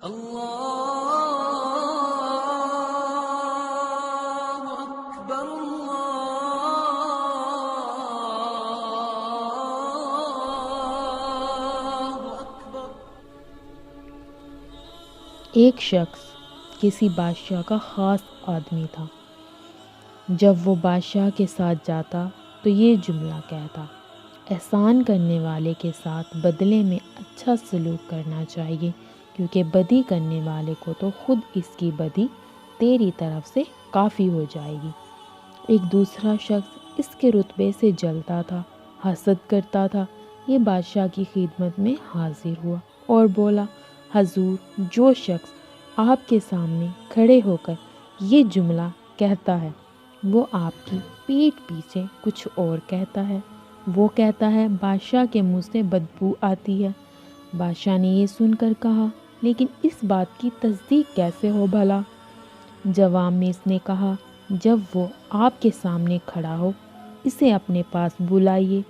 اللہ اکبر اللہ اکبر۔ ایک شخص کسی بادشاہ کا خاص آدمی تھا۔ جب وہ بادشاہ کے ساتھ جاتا تو یہ جملہ کہتا: احسان کرنے والے کے ساتھ بدلے میں اچھا سلوک کرنا چاہیے، کیونکہ بدی کرنے والے کو تو خود اس کی بدی تیری طرف سے کافی ہو جائے گی۔ ایک دوسرا شخص اس کے رتبے سے جلتا تھا، حسد کرتا تھا۔ یہ بادشاہ کی خدمت میں حاضر ہوا اور بولا: حضور، جو شخص آپ کے سامنے کھڑے ہو کر یہ جملہ کہتا ہے وہ آپ کی پیٹھ پیچھے کچھ اور کہتا ہے۔ وہ کہتا ہے بادشاہ کے منہ سے بدبو آتی ہے۔ بادشاہ نے یہ سن کر کہا: لیکن اس بات کی تصدیق کیسے ہو بھلا؟ جواب میں اس نے کہا: جب وہ آپ کے سامنے کھڑا ہو اسے اپنے پاس بلائیے۔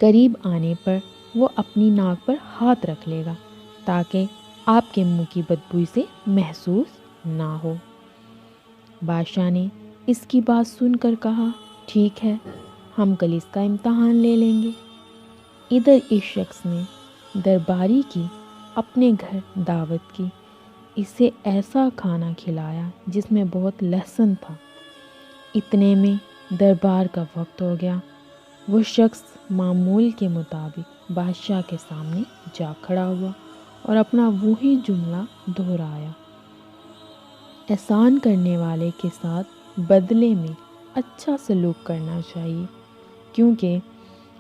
قریب آنے پر وہ اپنی ناک پر ہاتھ رکھ لے گا تاکہ آپ کے منہ کی بدبو اسے محسوس نہ ہو۔ بادشاہ نے اس کی بات سن کر کہا: ٹھیک ہے، ہم کل اس کا امتحان لے لیں گے۔ ادھر اس شخص نے درباری کی اپنے گھر دعوت کی، اسے ایسا کھانا کھلایا جس میں بہت لہسن تھا۔ اتنے میں دربار کا وقت ہو گیا۔ وہ شخص معمول کے مطابق بادشاہ کے سامنے جا کھڑا ہوا اور اپنا وہی جملہ دہرایا: احسان کرنے والے کے ساتھ بدلے میں اچھا سلوک کرنا چاہیے، کیونکہ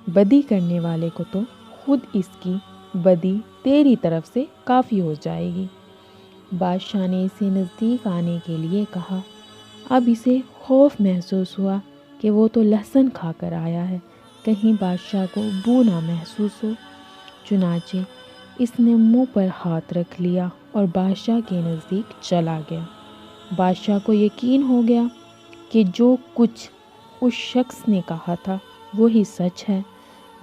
بدی کرنے والے کو تو خود اس کی بدی تیری طرف سے کافی ہو جائے گی۔ بادشاہ نے اسے نزدیک آنے کے لیے کہا۔ اب اسے خوف محسوس ہوا کہ وہ تو لہسن کھا کر آیا ہے، کہیں بادشاہ کو بو نہ محسوس ہو۔ چنانچہ اس نے منہ پر ہاتھ رکھ لیا اور بادشاہ کے نزدیک چلا گیا۔ بادشاہ کو یقین ہو گیا کہ جو کچھ اس شخص نے کہا تھا وہی سچ ہے۔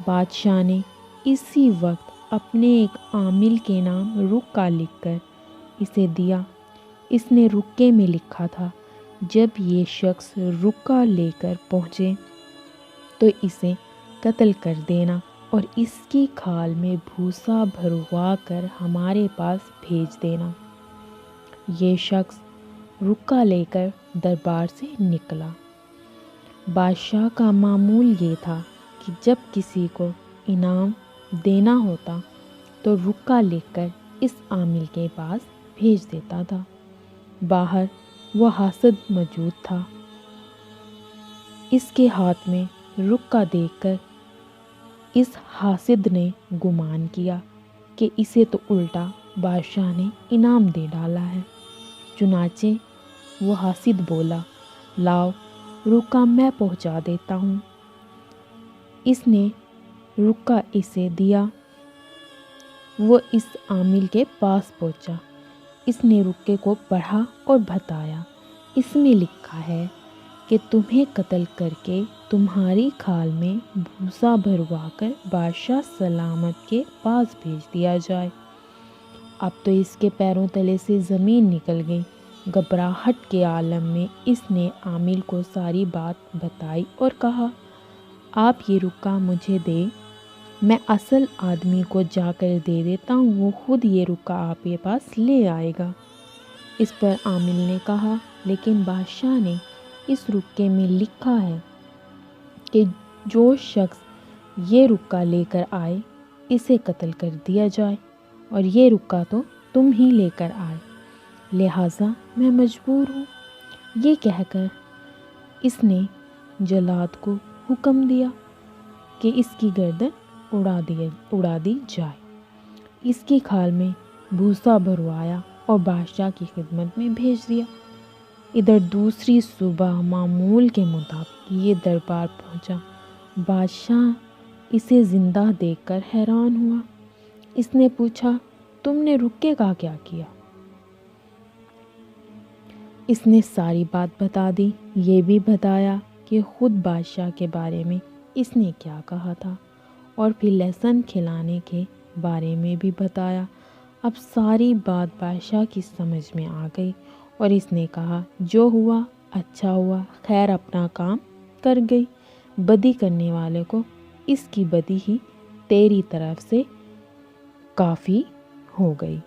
بادشاہ نے اسی وقت اپنے ایک عامل کے نام رکا لکھ کر اسے دیا۔ اس نے رکے میں لکھا تھا: جب یہ شخص رکا لے کر پہنچے تو اسے قتل کر دینا اور اس کی کھال میں بھوسا بھروا کر ہمارے پاس بھیج دینا۔ یہ شخص رکا لے کر دربار سے نکلا۔ بادشاہ کا معمول یہ تھا کہ جب کسی کو انعام دینا ہوتا تو رکا لکھ کر اس عامل کے پاس بھیج دیتا تھا۔ باہر وہ حاسد موجود تھا۔ اس کے ہاتھ میں رکا دیکھ کر اس حاسد نے گمان کیا کہ اسے تو الٹا بادشاہ نے انعام دے ڈالا ہے۔ چنانچہ وہ حاسد بولا: لاؤ، رکا میں پہنچا دیتا ہوں۔ اس نے رکا اسے دیا۔ وہ اس عامل کے پاس پہنچا۔ اس نے رکے کو پڑھا اور بتایا: اس میں لکھا ہے کہ تمہیں قتل کر کے تمہاری کھال میں بھوسا بھروا کر بادشاہ سلامت کے پاس بھیج دیا جائے۔ اب تو اس کے پیروں تلے سے زمین نکل گئی۔ گھبراہٹ کے عالم میں اس نے عامل کو ساری بات بتائی اور کہا: آپ یہ رکا مجھے دے، میں اصل آدمی کو جا کر دے دیتا ہوں، وہ خود یہ رکا آپ کے پاس لے آئے گا۔ اس پر عامل نے کہا: لیکن بادشاہ نے اس رکے میں لکھا ہے کہ جو شخص یہ رکا لے کر آئے اسے قتل کر دیا جائے، اور یہ رکا تو تم ہی لے کر آئے، لہٰذا میں مجبور ہوں۔ یہ کہہ کر اس نے جلاد کو حکم دیا کہ اس کی گردن اڑا دی جائے۔ اس کی کھال میں بھوسا بھروایا اور بادشاہ کی خدمت میں بھیج دیا۔ ادھر دوسری صبح معمول کے مطابق یہ دربار پہنچا۔ بادشاہ اسے زندہ دیکھ کر حیران ہوا۔ اس نے پوچھا: تم نے رکے کا کیا کیا؟ اس نے ساری بات بتا دی۔ یہ بھی بتایا کہ خود بادشاہ کے بارے میں اس نے کیا کہا تھا، اور پھر لہسن کھلانے کے بارے میں بھی بتایا۔ اب ساری بات بادشاہ کی سمجھ میں آ گئی اور اس نے کہا جو ہوا اچھا ہوا، خیر اپنا کام کر گئی، بدی کرنے والے کو اس کی بدی ہی تیری طرف سے کافی ہو گئی۔